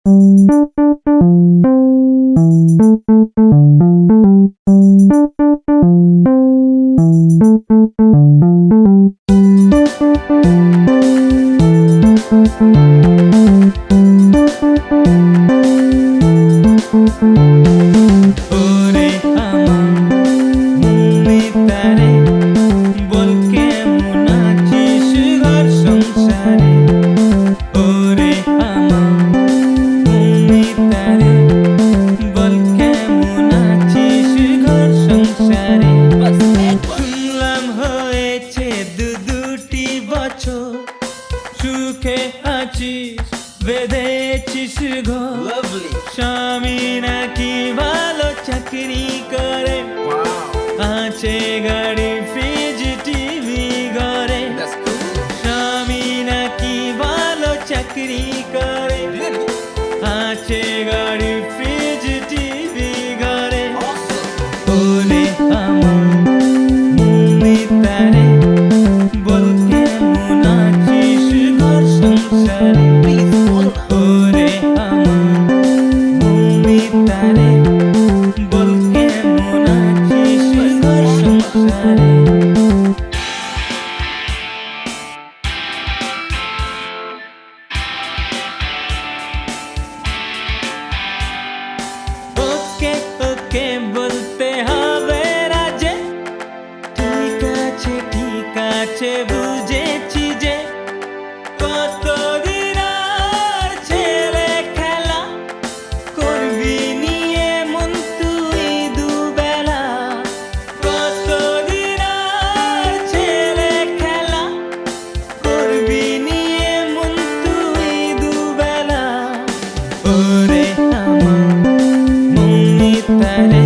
ওরে আমার মমিতারে বল কেমন আছিস ঘর সংসারে। ওরে আমার মমিতারে বল কেমন আছিস ঘর সংসারে। শুনলাম হয়েছে দুটি বছর সুখে আছিস বেঁধেছিস ঘর। স্বামী নাকি ভালো চাকরি করে, আছে গাড়ি ফ্রিজ টিভি ঘরে। স্বামী নাকি ভালো চাকরি করে, আছে গাড়ি ফ্রিজ টিভি ঘরে। ওরে আমার মমিতারে বল কেমন আছিস ঘর সংসারে। ওরে আমার মমিতারে বল কেমন আছিস ঘর সংসারে। ওকে ওকে বলতে হবে রাজে, ঠিক আছে বুঝেছি যে কতদিন আর ছেলে খেলা করবি নিয়ে মন তুই দুবেলা। কতদিন আর ছেলে খেলা করবি নিয়ে মন তুই দুবেলা। ওরে আমার মমিতারে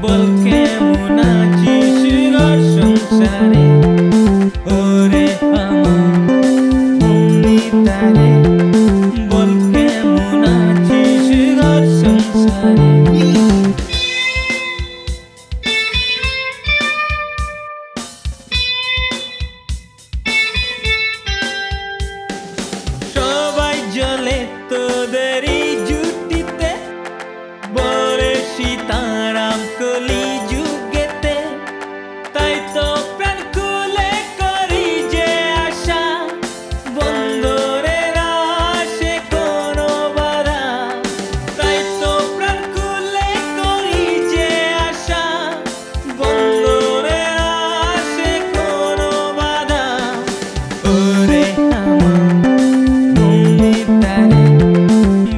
বল কেমন আছিস ঘর সংসারে। ওরে আমার মমিতারে বল কেমন আছিস ঘর সংসারে। সবাই জ্বলে তোদেরই জুটিতে, বলে সীতারাম কলি যুগেতে। তাই তো প্রাণ খুলে করি যে আশা, বন্দরের আসে কোনো বাধা। তাই তো প্রাণ খুলে করি যে আশা, বন্দরের আসে কোনো বাধা। ওরে আমার মমিতারে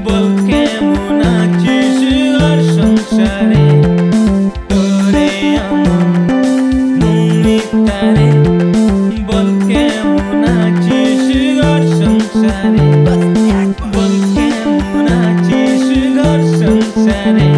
বল কেমন আছিস ঘর সংসারে। ওরে আমার মমিতারে বল কেমন আছিস ঘর সংসারে। বল কেমন আছিস ঘর সংসারে।